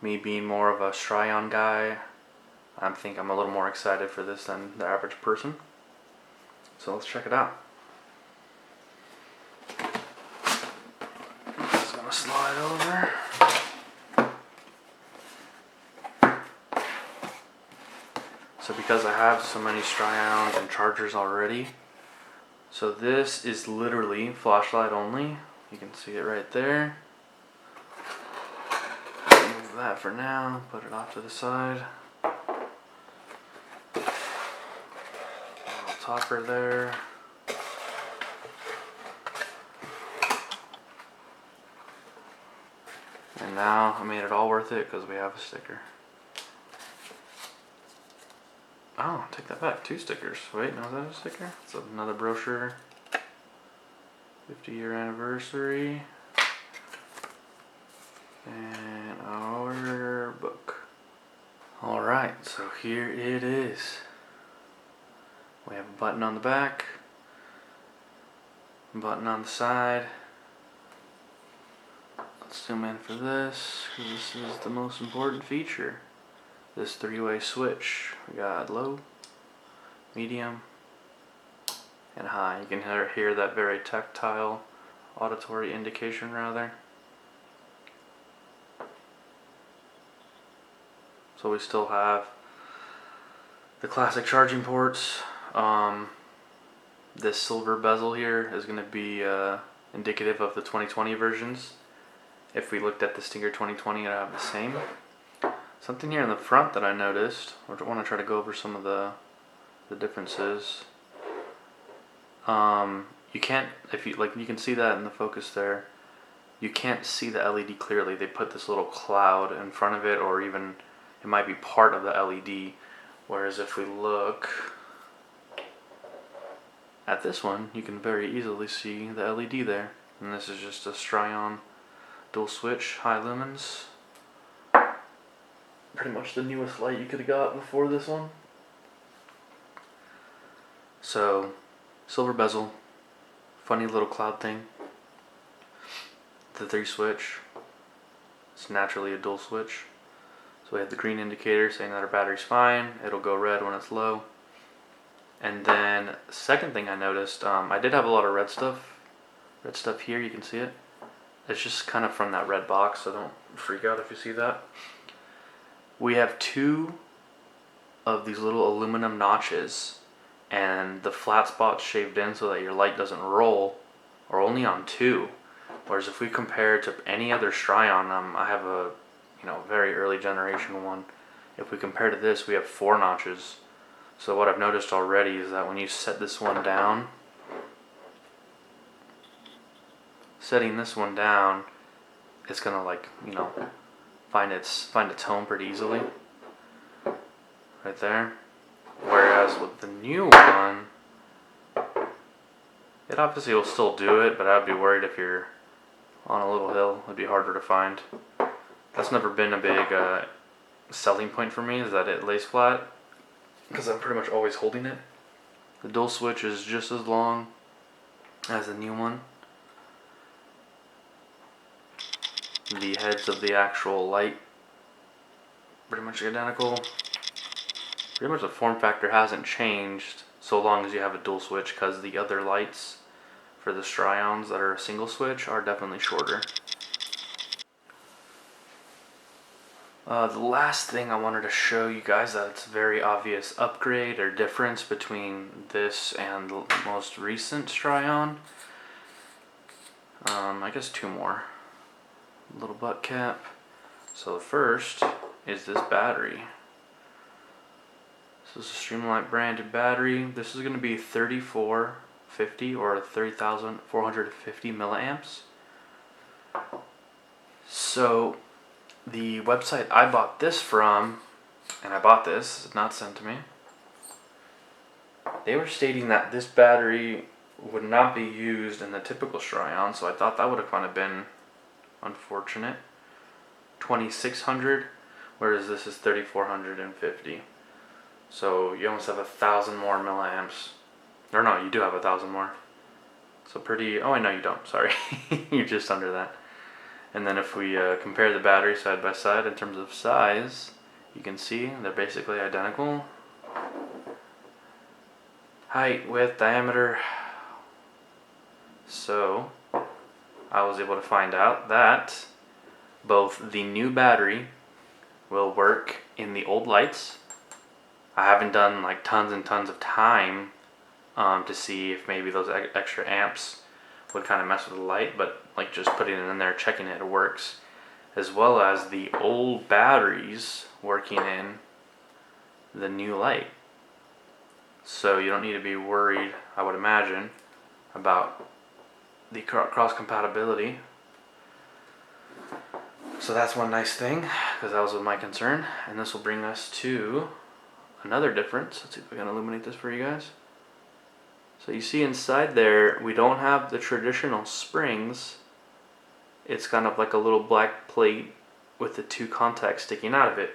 Me being more of a Strion guy, I think I'm a little more excited for this than the average person. So let's check it out. Just gonna slide over. So because I have so many Strions and chargers already, so this is literally flashlight only. You can see it right there. Move that for now, put it off to the side. Little topper there. And now I made it all worth it because we have a sticker. Oh, take that back. 2 stickers. Wait, no, is that a sticker? It's another brochure. 50-year anniversary. And our book. Alright, so here it is. We have a button on the back. A button on the side. Let's zoom in for this, because this is the most important feature. This 3-way switch. We got low, medium, and high. You can hear that very tactile, auditory indication rather. So we still have the classic charging ports. This silver bezel here is going to be indicative of the 2020 versions. If we looked at the Stinger 2020, it'd have the same. Something here in the front that I noticed, I want to try to go over some of the differences. You can't, if you like, you can see that in the focus there. You can't see the LED clearly. They put this little cloud in front of it, or even it might be part of the LED. Whereas if we look at this one, you can very easily see the LED there. And this is just a Strion dual switch, high lumens. Pretty much the newest light you could have got before this one. So, silver bezel, funny little cloud thing. The 3 switch, it's naturally a dual switch. So we have the green indicator saying that our battery's fine. It'll go red when it's low. And then, second thing I noticed, I did have a lot of red stuff. Red stuff here, you can see it. It's just kind of from that red box, so don't freak out if you see that. We have 2 of these little aluminum notches, and the flat spots shaved in so that your light doesn't roll, are only on 2. Whereas if we compare to any other Strion, I have a very early generation one. If we compare to this, we have 4 notches. So what I've noticed already is that when you set this one down, setting this one down, it's gonna find its home pretty easily. Right there. Whereas with the new one, it obviously will still do it, but I'd be worried if you're on a little hill, it'd be harder to find. That's never been a big selling point for me, is that it lays flat, because I'm pretty much always holding it. The dual switch is just as long as the new one. The heads of the actual light pretty much identical. Pretty much the form factor hasn't changed so long as you have a dual switch, because the other lights for the Strions that are a single switch are definitely shorter. The last thing I wanted to show you guys that it's a very obvious upgrade or difference between this and the most recent Strion. I guess 2 more. Little butt cap. So the first is this battery. This is a Streamlight branded battery. This is going to be 3450 or 30,450 milliamps. So the website I bought this from, and I bought this, it's not sent to me, they were stating that this battery would not be used in the typical Strion, so I thought that would have kind of been unfortunate. 2600, whereas this is 3450. So you almost have 1,000 more milliamps. Or no, you do have 1,000 more. So pretty, oh no you don't, sorry. You're just under that. And then if we compare the batteries side by side in terms of size, you can see they're basically identical. Height, width, diameter. So I was able to find out that both the new battery will work in the old lights. I haven't done like tons and tons of time to see if maybe those extra amps would kind of mess with the light, but like just putting it in there, checking it works, as well as the old batteries working in the new light. So you don't need to be worried, I would imagine, about the cross compatibility. So that's one nice thing, because that was my concern. And this will bring us to another difference. Let's see if we can illuminate this for you guys. So you see inside there, we don't have the traditional springs. It's kind of like a little black plate with the two contacts sticking out of it.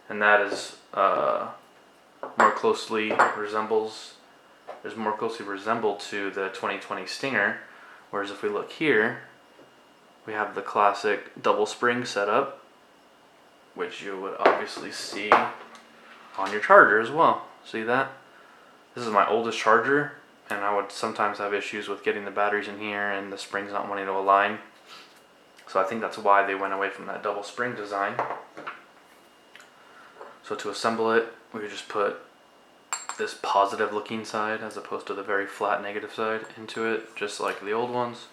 And that is more closely resembled to the 2020 Stinger. Whereas if we look here, we have the classic double spring setup, which you would obviously see on your charger as well. See that? This is my oldest charger, and I would sometimes have issues with getting the batteries in here and the springs not wanting to align. So I think that's why they went away from that double spring design. So to assemble it, we would just put this positive looking side as opposed to the very flat negative side into it, just like the old ones.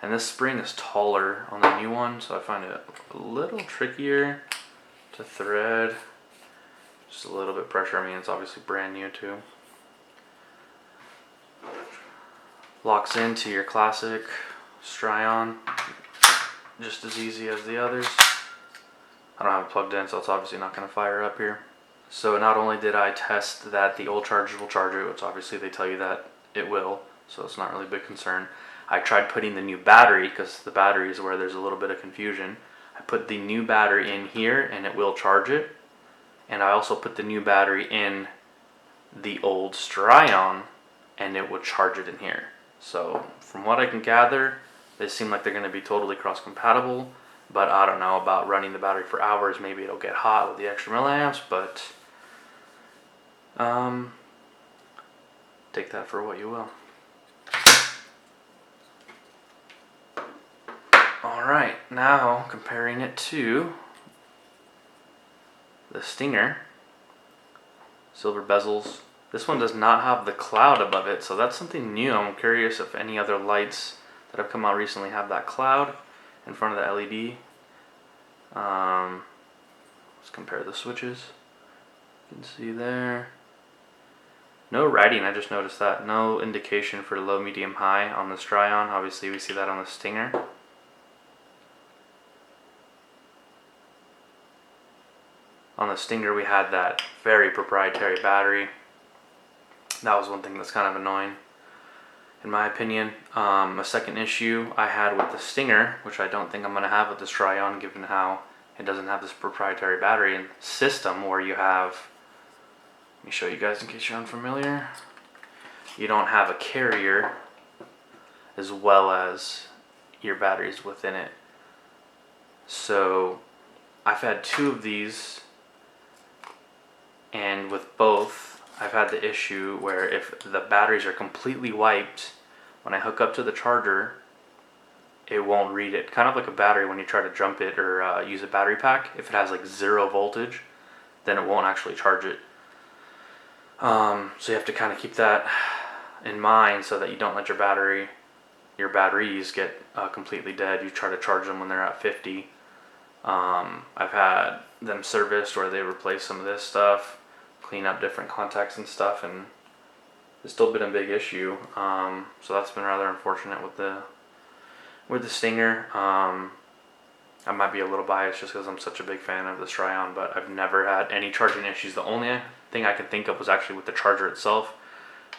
And this spring is taller on the new one, so I find it a little trickier to thread. Just a little bit pressure. I mean, it's obviously brand new too. Locks into your classic Strion, just as easy as the others. I don't have it plugged in, so it's obviously not going to fire up here. So not only did I test that the old chargers will charge it, which obviously they tell you that it will, so it's not really a big concern. I tried putting the new battery, because the battery is where there's a little bit of confusion. I put the new battery in here and it will charge it. And I also put the new battery in the old Strion and it would charge it in here. So from what I can gather, they seem like they're going to be totally cross compatible. But I don't know about running the battery for hours. Maybe it'll get hot with the extra milliamps, but take that for what you will. Alright, now comparing it to the Stinger. Silver bezels. This one does not have the cloud above it, so that's something new. I'm curious if any other lights that have come out recently have that cloud in front of the LED. Let's compare the switches. You can see there. No writing, I just noticed that. No indication for low, medium, high on the Strion. Obviously we see that on the Stinger. On the Stinger we had that very proprietary battery. That was one thing that's kind of annoying, in my opinion. A second issue I had with the Stinger, which I don't think I'm going to have with the Strion, given how it doesn't have this proprietary battery system where you have, let me show you guys in case you're unfamiliar. You don't have a carrier as well as your batteries within it. So I've had two of these, and with both I've had the issue where if the batteries are completely wiped, when I hook up to the charger, it won't read it. Kind of like a battery when you try to jump it or use a battery pack. If it has like 0 voltage, then it won't actually charge it. So you have to kind of keep that in mind so that you don't let your batteries get completely dead. You try to charge them when they're at 50. I've had them serviced where they replace some of this stuff, clean up different contacts and stuff, and it's still been a big issue. So that's been rather unfortunate with the Stinger. I might be a little biased just because I'm such a big fan of the Strion, but I've never had any charging issues. The only thing I could think of was actually with the charger itself,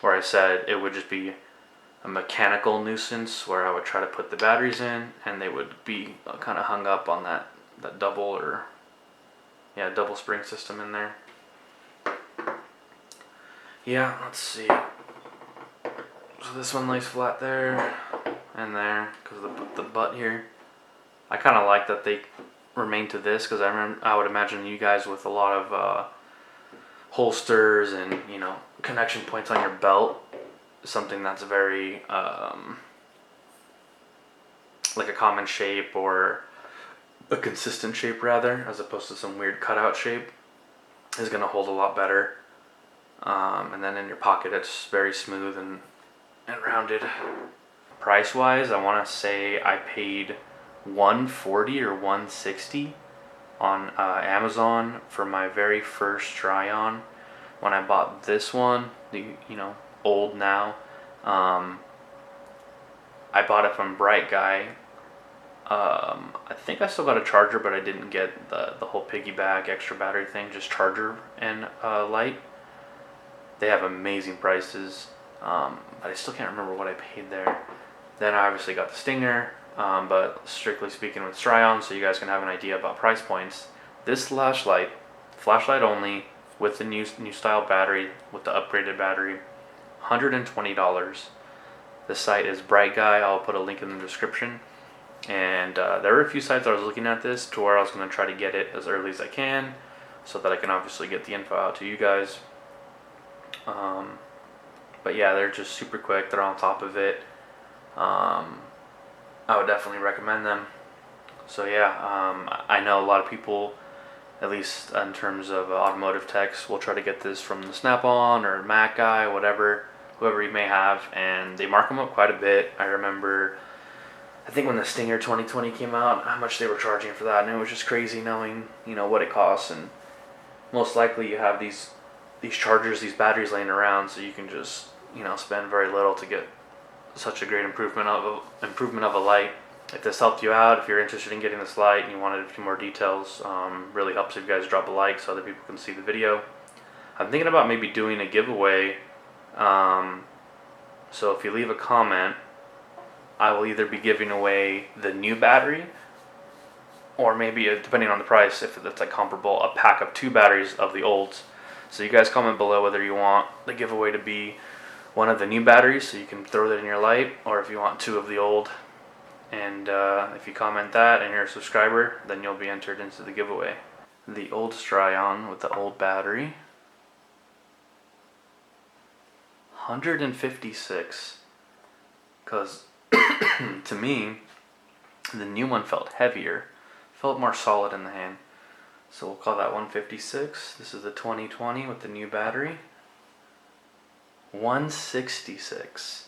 where I said it would just be a mechanical nuisance where I would try to put the batteries in and they would be kind of hung up on that double spring system in there. Yeah, let's see. So this one lays flat there and there because of the butt here. I kind of like that they remain to this, because I would imagine you guys with a lot of holsters and, you know, connection points on your belt, something that's very like a common shape, or a consistent shape rather, as opposed to some weird cutout shape, is going to hold a lot better. And then in your pocket, it's very smooth and rounded. Price wise, I want to say I paid $140 or $160 on Amazon for my very first Strion. When I bought this one, old now, I bought it from Bright Guy. I think I still got a charger, but I didn't get the whole piggyback extra battery thing, just charger and light. They have amazing prices, but I still can't remember what I paid there. Then I obviously got the Stinger, but strictly speaking with Strion, so you guys can have an idea about price points. This flashlight only, with the new style battery, with the upgraded battery, $120. The site is Bright Guy. I'll put a link in the description. And there were a few sites I was looking at this to where I was going to try to get it as early as I can, so that I can obviously get the info out to you guys. But yeah, they're just super quick. They're on top of it. I would definitely recommend them. So yeah, I know a lot of people, at least in terms of automotive techs, will try to get this from the Snap-on or Mac Guy, whoever you may have, and they mark them up quite a bit. I remember, I think when the Stinger 2020 came out, how much they were charging for that, and it was just crazy knowing, what it costs. And most likely you have these chargers, these batteries laying around, so you can just, spend very little to get such a great improvement of a light. If this helped you out, if you're interested in getting this light and you wanted a few more details, really helps if you guys drop a like so other people can see the video. I'm thinking about maybe doing a giveaway. So if you leave a comment, I will either be giving away the new battery, or maybe, depending on the price, if it's like comparable, a pack of 2 batteries of the olds. So you guys comment below whether you want the giveaway to be one of the new batteries, so you can throw that in your light, or if you want 2 of the old. And if you comment that and you're a subscriber, then you'll be entered into the giveaway. The old Strion with the old battery, 156. Because to me, the new one felt heavier, felt more solid in the hand. So we'll call that 156. This is the 2020 with the new battery. 166.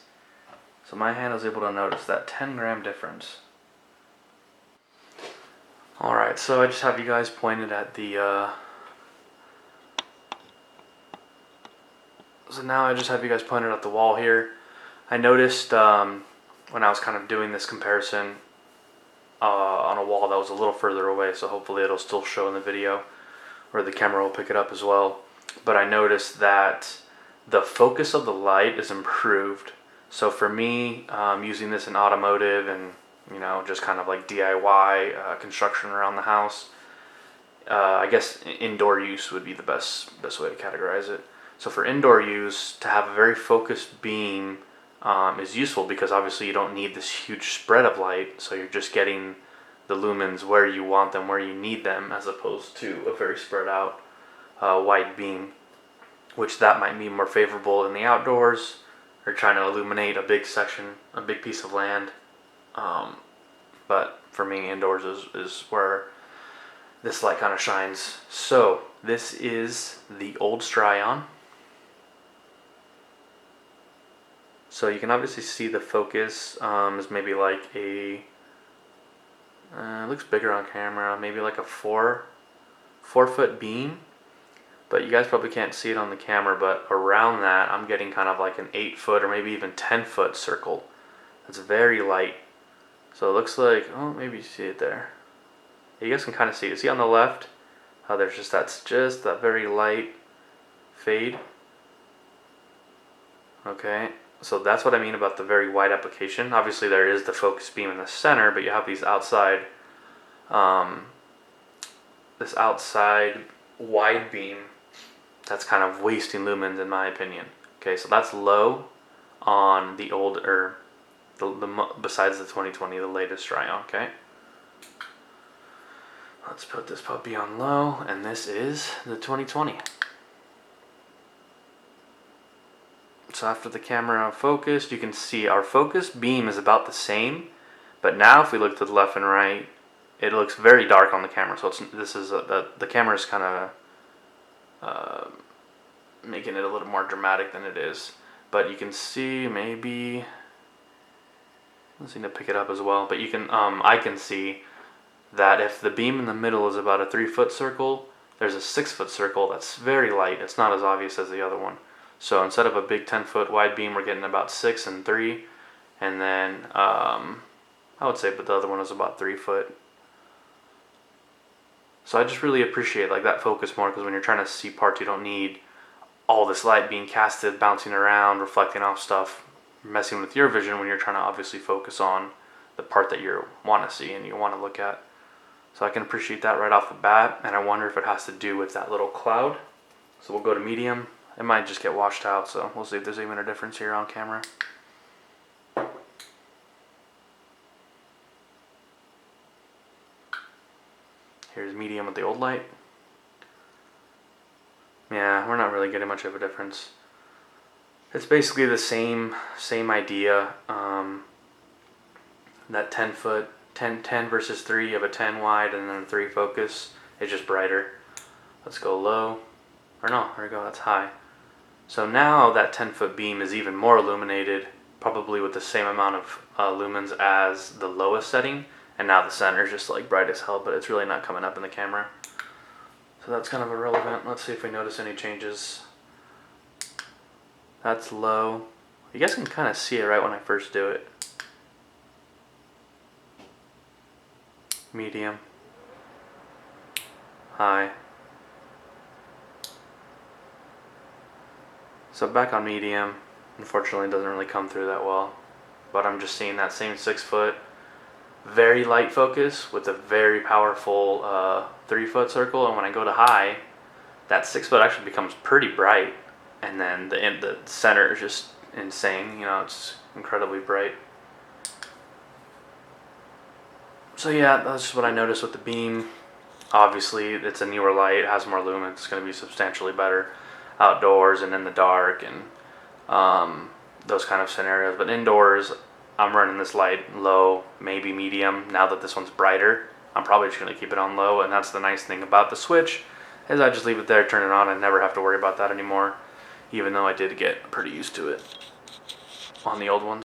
So my hand was able to notice that 10-gram difference. Alright, so I just have you guys pointed at the So now I just have you guys pointed at the wall here. I noticed when I was kind of doing this comparison on a wall that was a little further away, so hopefully it'll still show in the video, or the camera will pick it up as well. But I noticed that the focus of the light is improved. So for me, using this in automotive and just kind of like DIY construction around the house, I guess indoor use would be the best way to categorize it. So for indoor use, to have a very focused beam is useful, because obviously you don't need this huge spread of light, so you're just getting the lumens where you want them, where you need them, as opposed to a very spread out wide beam, which that might be more favorable in the outdoors, or trying to illuminate a big section, a big piece of land. But for me, indoors is where this light kind of shines. So this is the old Strion. So you can obviously see the focus is maybe like a, it looks bigger on camera, maybe like a 4-foot beam. But you guys probably can't see it on the camera, but around that I'm getting kind of like an 8-foot or maybe even 10-foot circle. It's very light. So it looks like, oh, maybe you see it there. You guys can kind of see it. See on the left how there's just that very light fade. Okay, so that's what I mean about the very wide application. Obviously there is the focus beam in the center, but you have these outside, this outside wide beam that's kind of wasting lumens in my opinion. Okay, so that's low on the old, or the besides the 2020, the latest Strion. Okay, Let's put this puppy on low, and this is the 2020. So after the camera focused, you can see our focus beam is about the same, but now if we look to the left and right, it looks very dark on the camera. So the camera is kind of making it a little more dramatic than it is. But you can see maybe, let's need to pick it up as well. But you can, I can see that if the beam in the middle is about a 3-foot circle, there's a 6-foot circle that's very light. It's not as obvious as the other one. So instead of a big 10-foot wide beam, we're getting about 6 and 3, and then I would say, but the other one was about 3 foot. So I just really appreciate like that focus more, because when you're trying to see parts, you don't need all this light being casted, bouncing around, reflecting off stuff, messing with your vision when you're trying to obviously focus on the part that you want to see and you want to look at. So I can appreciate that right off the bat, and I wonder if it has to do with that little cloud. So we'll go to medium. It might just get washed out, so we'll see if there's even a difference here on camera. Here's medium with the old light. Yeah, we're not really getting much of a difference. It's basically the same idea. That 10 foot, 10 versus 3, you have a 10 wide and then a 3 focus. It's just brighter. Let's go low. Or no, there we go, that's high. So now that 10-foot beam is even more illuminated, probably with the same amount of lumens as the lowest setting, and now the center is just like bright as hell, but it's really not coming up in the camera. So that's kind of irrelevant. Let's see if we notice any changes. That's low. You guys can kind of see it right when I first do it. Medium. High. So back on medium, unfortunately it doesn't really come through that well, but I'm just seeing that same 6-foot, very light focus with a very powerful 3-foot circle, and when I go to high, that 6-foot actually becomes pretty bright, and then the center is just insane, you know, it's incredibly bright. So yeah, that's just what I noticed with the beam. Obviously it's a newer light, it has more lumen, it's going to be substantially better outdoors and in the dark and those kind of scenarios. But indoors, I'm running this light low, maybe medium. Now that this one's brighter, I'm probably just going to keep it on low, and that's the nice thing about the switch, is I just leave it there, turn it on, and never have to worry about that anymore, even though I did get pretty used to it on the old ones.